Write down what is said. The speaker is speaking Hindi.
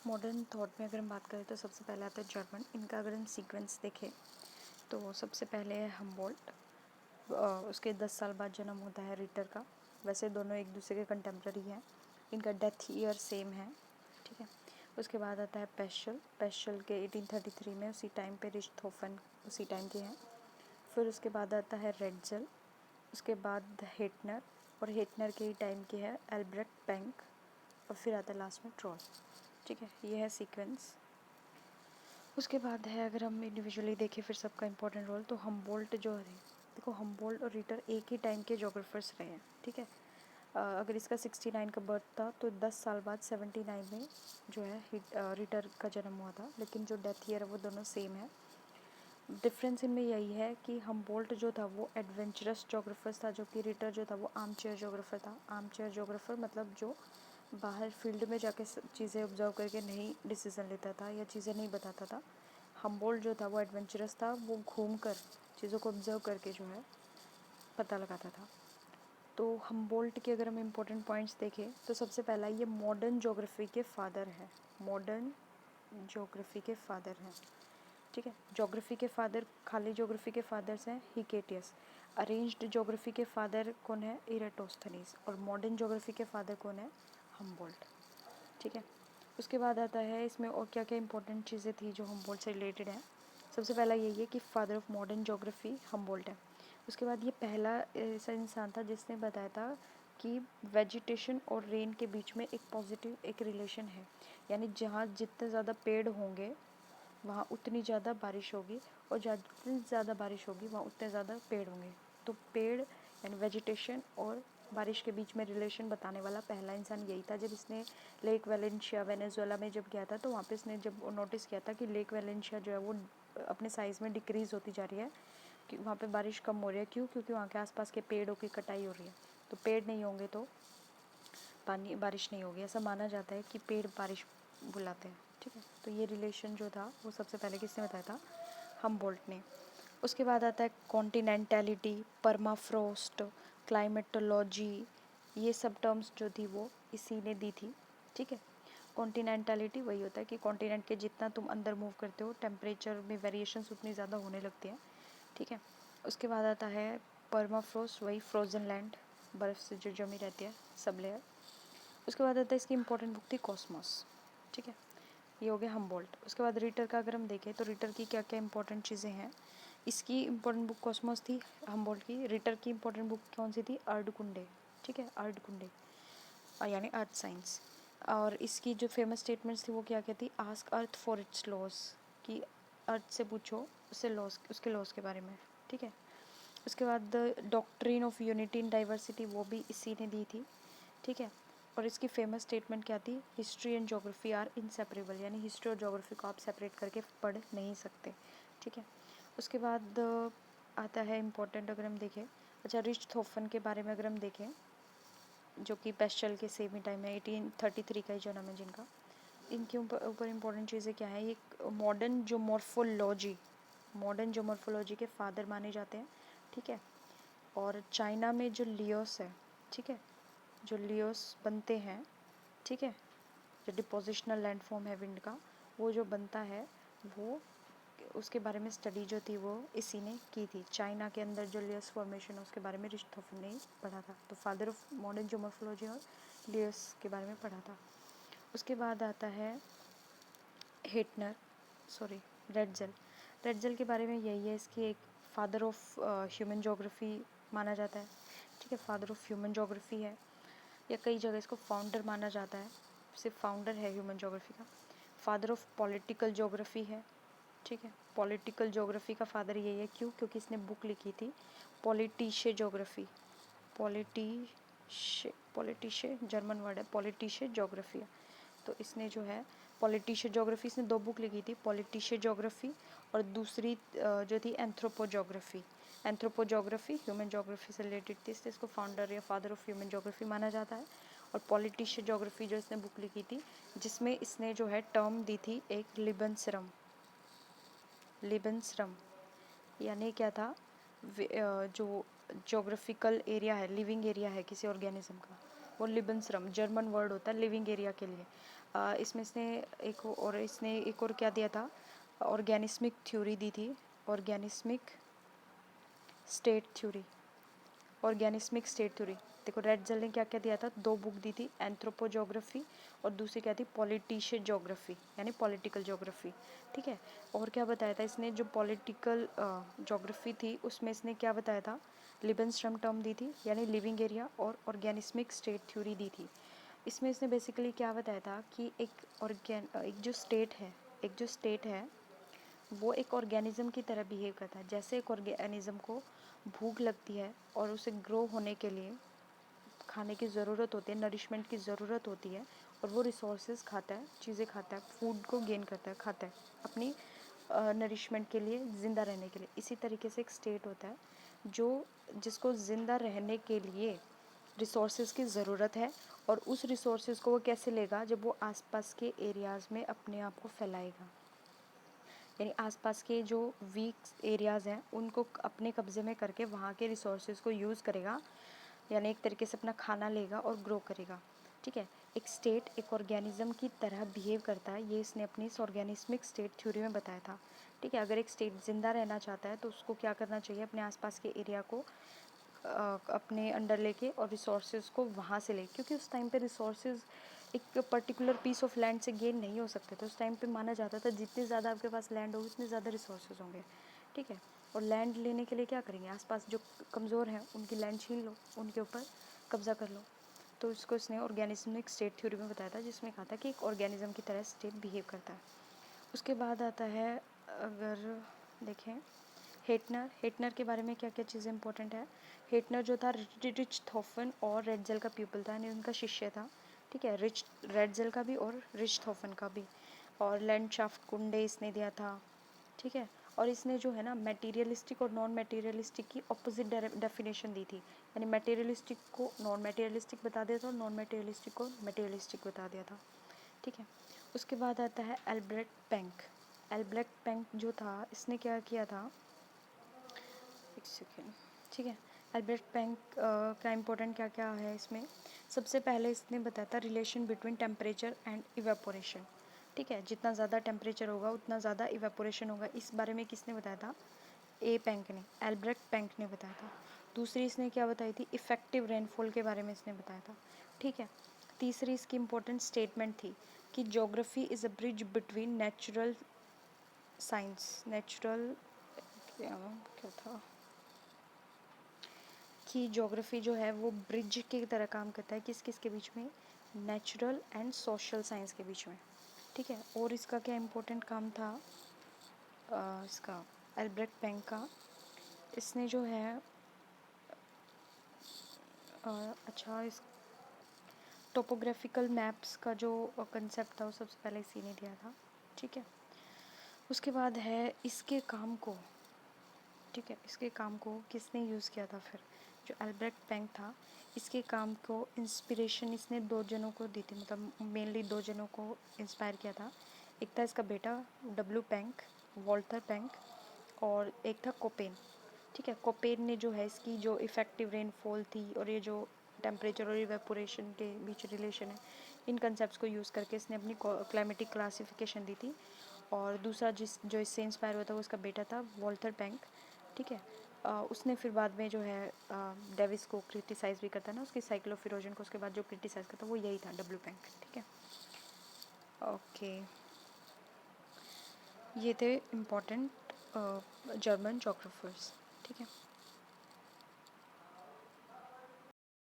मॉडर्न थॉट में अगर हम बात करें तो सबसे पहले आता है जर्मन। इनका अगर हम सीक्वेंस देखें तो सबसे पहले है हम्बोल्ट, उसके 10 साल बाद जन्म होता है रिटर का। वैसे दोनों एक दूसरे के कंटेम्प्रेरी हैं, इनका डेथ ईयर सेम है, ठीक है। उसके बाद आता है पेशल। पेशल के 1833 में, उसी टाइम पे रिश्तहोफन उसी टाइम के हैं। फिर उसके बाद आता है रेडजल, उसके बाद हेटनर, और हेटनर के ही टाइम के है एल्ब्रेक्ट पेंक, और फिर आता है लास्ट में ट्रॉल, ठीक है। ये है सीक्वेंस। उसके बाद है अगर हम इंडिविजुअली देखें फिर सबका इंपॉर्टेंट रोल, तो हम्बोल्ट जो है, देखो हम्बोल्ट और रिटर एक ही टाइम के जोग्राफर्स रहे हैं, ठीक है। अगर इसका 69 का बर्थ था तो 10 साल बाद 79 में जो है रिटर का जन्म हुआ था, लेकिन जो डेथ ईयर है वो दोनों सेम है। डिफरेंस इनमें यही है कि हम्बोल्ट जो था वो एडवेंचरस जोग्राफर्स था, जो कि रिटर जो था वो आर्म चेयर जोग्राफर था। आर्म चेयर जोग्राफर मतलब जो बाहर फील्ड में जाके चीज़ें ऑब्जर्व करके नहीं डिसीजन लेता था या चीज़ें नहीं बताता था। हम्बोल्ट जो था वो एडवेंचरस था, वो घूम कर चीज़ों को ऑब्जर्व करके जो है पता लगाता था। तो हम्बोल्ट के अगर हम इम्पोर्टेंट पॉइंट्स देखें तो सबसे पहला ये मॉडर्न ज्योग्राफी के फादर है। मॉडर्न ज्योग्राफी के फादर हैं, ठीक है। ज्योग्राफी के फादर, खाली ज्योग्राफी के फादर्स हैं हिकेटियस। अरेंज्ड ज्योग्राफी के फादर कौन है? इराटोस्थनीज। और मॉडर्न ज्योग्राफी के फादर कौन है? हम्बोल्ट, ठीक है। उसके बाद आता है इसमें और क्या क्या इंपॉर्टेंट चीज़ें थी जो हम्बोल्ट से रिलेटेड हैं। सबसे पहला यही है कि father of modern geography Humboldt है। उसके बाद ये पहला ऐसा इंसान था जिसने बताया था कि वेजिटेशन और रेन के बीच में एक पॉजिटिव एक रिलेशन है, यानी जहाँ जितने ज़्यादा पेड़ होंगे वहाँ उतनी ज़्यादा बारिश होगी, और जितनी ज़्यादा बारिश होगी वहाँ उतने ज़्यादा पेड़ होंगे। तो पेड़ यानी वेजिटेशन और बारिश के बीच में रिलेशन बताने वाला पहला इंसान यही था। जब इसने लेक वेलेंशिया वेनेजुएला में जब गया था तो वहाँ पे इसने जब नोटिस किया था कि लेक वेलेंशिया जो है वो अपने साइज़ में डिक्रीज़ होती जा रही है, कि वहाँ पे बारिश कम हो रही है। क्यों? क्योंकि वहाँ के आसपास के पेड़ों की कटाई हो रही है। तो पेड़ नहीं होंगे तो बारिश नहीं होगी। ऐसा माना जाता है कि पेड़ बारिश बुलाते हैं, ठीक है। तो ये रिलेशन जो था वो सबसे पहले किसने बताया था? हम्बोल्ट ने। उसके बाद आता है कॉन्टिनेंटैलिटी, परमाफ्रोस्ट, क्लाइमेटोलॉजी, ये सब टर्म्स जो थी वो इसी ने दी थी, ठीक है। कॉन्टिनेंटैलिटी वही होता है कि कॉन्टिनेंट के जितना तुम अंदर मूव करते हो टेम्परेचर में वेरिएशंस उतनी ज़्यादा होने लगती हैं, ठीक है। उसके बाद आता है परमाफ्रोस्ट, वही फ्रोज़न लैंड, बर्फ़ से जो जमी रहती है सब लेयर। उसके बाद आता है इसकी इंपॉर्टेंट बुक थी कॉस्मोस, ठीक है। ये हो गया हम्बोल्ट। उसके बाद रिटर का अगर हम देखें तो रिटर की क्या क्या इंपॉर्टेंट चीज़ें हैं। इसकी इंपॉर्टेंट बुक कॉस्मोस थी हम्बोल्ट की। रिटर की इंपॉर्टेंट बुक कौन सी थी? अर्धकुंडे, ठीक है, अर्धकुंडे यानी अर्थ साइंस। और इसकी जो फेमस स्टेटमेंट्स थी वो क्या क्या थी? Ask earth for its loss, कि अर्थ से पूछो उससे लॉस, उसके लॉस के बारे में, ठीक है। उसके बाद doctrine of unity in diversity, वो भी इसी ने दी थी, ठीक है। और इसकी फेमस स्टेटमेंट क्या थी? History and geography are inseparable, यानी हिस्ट्री और ज्योग्राफी को आप सेपरेट करके पढ़ नहीं सकते, ठीक है। उसके बाद आता है इम्पोर्टेंट अगर हम देखें, अच्छा रिच्टहोफन के बारे में अगर हम देखें, जो कि पेस्टल के सेम ही टाइम में 1833 का ही जन्म है जिनका। इनके ऊपर इम्पोर्टेंट चीज़ें क्या है? ये मॉडर्न जो मॉर्फोलॉजी के फादर माने जाते हैं, ठीक है। और चाइना में जो लियोस है, ठीक है, जो लियोस बनते हैं, ठीक है, जो डिपोजिशनल लैंडफॉर्म है विंड का, वो जो बनता है वो उसके बारे में स्टडी जो थी वो इसी ने की थी। चाइना के अंदर जो लियस फॉर्मेशन है उसके बारे में रिच्टहोफन ने पढ़ा था। तो फादर ऑफ मॉडर्न ज्योमॉर्फोलॉजी और लियस के बारे में पढ़ा था। उसके बाद आता है रेडजल। रेडजल के बारे में यही है, इसकी एक फादर ऑफ ह्यूमन जोग्राफी माना जाता है, ठीक है, फादर ऑफ ह्यूमन जोग्राफी है, या कई जगह इसको फाउंडर माना जाता है, सिर्फ फाउंडर है ह्यूमन जोग्राफी का। फादर ऑफ पॉलिटिकल जोग्राफी है, ठीक है। पॉलिटिकल जोग्राफी का फादर यही है, क्यों? क्योंकि इसने बुक लिखी थी पॉलिटिशे जोग्राफी। पॉलिटिशे जर्मन वर्ड है, पॉलिटिशे जोग्राफी है। तो इसने जो है पॉलिटिशे जोग्राफी, इसने 2 बुक लिखी थी, पॉलिटिशे जोग्राफी और दूसरी जो थी एंथ्रोपोजोग्राफी। एंथ्रोपोजोग्राफी ह्यूमन जोग्राफी से रिलेटेड थी, इसलिए इसको फाउंडर या फादर ऑफ ह्यूमन जोग्राफी माना जाता है। और पॉलिटिशे जोग्राफी जो इसने बुक लिखी थी, जिसमें इसने जो है टर्म दी थी एक लिबनसरम। लिबनसरम यानी क्या था? जो जोग्राफिकल एरिया है, लिविंग एरिया है किसी ऑर्गेनिज्म का, वो लिबनसरम जर्मन वर्ड होता है लिविंग एरिया के लिए। इसने एक और क्या दिया था, ऑर्गेनिस्मिक थ्योरी दी थी, ऑर्गेनिस्मिक स्टेट थ्योरी, ऑर्गेनिस्मिक स्टेट थ्योरी। देखो रेटजल ने क्या क्या दिया था, 2 बुक दी थी, एंथ्रोपोजोग्राफी और दूसरी क्या थी, पॉलिटिशियन जोग्राफी यानी पॉलिटिकल जोग्राफी। ठीक है, और क्या बताया था इसने, जो पॉलिटिकल जोग्राफी थी उसमें इसने क्या बताया था, लिबनस्ट्रम टर्म दी थी यानी लिविंग एरिया, और ऑर्गेनिस्मिक स्टेट थ्योरी दी थी। इसमें इसने बेसिकली क्या बताया था कि एक जो स्टेट है वो एक ऑर्गेनिज्म की तरह बिहेव करता है। जैसे एक ऑर्गेनिज्म को भूख लगती है और उसे ग्रो होने के लिए खाने की ज़रूरत होती है, नरिशमेंट की ज़रूरत होती है, और वो रिसोर्सेज खाता है, चीज़ें खाता है, फूड को गेन करता है, खाता है अपनी नरिशमेंट के लिए, ज़िंदा रहने के लिए। इसी तरीके से एक स्टेट होता है जिसको ज़िंदा रहने के लिए रिसोर्सेज की ज़रूरत है, और उस रिसोर्सेज को वो कैसे लेगा, जब वो आसपास के एरियाज़ में अपने आप को फैलाएगा, यानी आसपास के जो वीक एरियाज़ हैं उनको अपने कब्ज़े में करके वहाँ के रिसोर्सेज को यूज़ करेगा, यानी एक तरीके से अपना खाना लेगा और ग्रो करेगा। ठीक है, एक स्टेट एक ऑर्गेनिज्म की तरह बिहेव करता है, ये इसने अपनी इस ऑर्गेनिस्मिक स्टेट थ्योरी में बताया था। ठीक है, अगर एक स्टेट ज़िंदा रहना चाहता है तो उसको क्या करना चाहिए, अपने आसपास के एरिया को अपने अंडर लेके और रिसोर्सेज को वहाँ से ले, क्योंकि उस टाइम पे रिसोर्सेज एक पर्टिकुलर पीस ऑफ लैंड से गेन नहीं हो सकते थे। उस टाइम पे माना जाता था जितनी ज़्यादा आपके पास लैंड होगी उतने ज़्यादा रिसोर्सेज होंगे। ठीक है, और लैंड लेने के लिए क्या करेंगे, आसपास जो कमज़ोर हैं उनकी लैंड छीन लो, उनके ऊपर कब्ज़ा कर लो। तो इसको इसने ऑर्गेनिज्मिक स्टेट थ्योरी में बताया था, जिसमें कहा था कि एक ऑर्गेनिज्म की तरह स्टेट बिहेव करता है। उसके बाद आता है, अगर देखें हेटनर के बारे में क्या क्या चीज़ें इंपॉर्टेंट है। हेटनर जो था रिचथोफन और रेटजेल का प्यूपल था, यानी उनका शिष्य था। ठीक है, रेटजेल का भी और रिचथोफन का भी। और लैंडशाफ्ट कुंडे इसने दिया था। ठीक है, और इसने जो है ना मटेरियलिस्टिक और नॉन मटेरियलिस्टिक की ऑपोजिट डेफिनेशन दी थी, यानी मटेरियलिस्टिक को नॉन मटेरियलिस्टिक बता दिया था और नॉन मटेरियलिस्टिक को मटेरियलिस्टिक बता दिया था। ठीक है, उसके बाद आता है एल्ब्रेक्ट पेंक जो था, इसने क्या किया था, एक सेकेंड। ठीक है, एल्ब्रेक्ट पेंक का इम्पोर्टेंट क्या क्या है इसमें, सबसे पहले इसने बताया था relation between temperature and evaporation. ठीक है, जितना ज़्यादा टेम्परेचर होगा उतना ज़्यादा इवेपोरेशन होगा। इस बारे में किसने बताया था, एल्ब्रेक्ट पेंक ने बताया था। दूसरी इसने क्या बताई थी, इफ़ेक्टिव रेनफॉल के बारे में इसने बताया था। ठीक है, तीसरी इसकी इम्पोर्टेंट स्टेटमेंट थी कि geography is a bridge between natural science, क्या था कि ज्योग्राफी जो है वो ब्रिज की तरह काम करता है, किस किस के बीच में, नेचुरल एंड सोशल साइंस के बीच में। ठीक है, और इसका क्या इम्पोर्टेंट काम था, इसका एल्ब्रेक्ट पेंक का, इसने जो है अच्छा, इस टोपोग्राफिकल मैप्स का जो कंसेप्ट था वो सबसे पहले इसी ने दिया था। ठीक है, उसके बाद है इसके काम को, ठीक है, इसके काम को किसने यूज़ किया था फिर, जो एल्ब्रेक्ट पेंक था, इसके काम को इंस्पिरेशन इसने 2 जनों को दी थी, मतलब मेनली 2 जनों को इंस्पायर किया था। एक था इसका बेटा डब्ल्यू पेंक, वॉल्टर पेंक, और एक था कोपेन। ठीक है, कोपेन ने जो है इसकी जो इफ़ेक्टिव रेनफॉल थी और ये जो टेम्परेचर और इवेपोरेशन के बीच रिलेशन है, इन कंसेप्ट को यूज़ करके इसने अपनी क्लाइमेटिक क्लासिफिकेशन दी थी। और दूसरा जो इससे इंस्पायर हुआ था वो उसका बेटा था वॉल्टर पेंक। ठीक है, उसने फिर बाद में जो है डेविस को क्रिटिसाइज़ भी करता है ना, उसकी साइक्लोफिरोजन को, उसके बाद जो क्रिटिसाइज़ करता वो यही था, डब्ल्यू पेंक। ठीक है, ओके, ये थे इम्पोर्टेंट जर्मन जोग्राफर्स। ठीक है।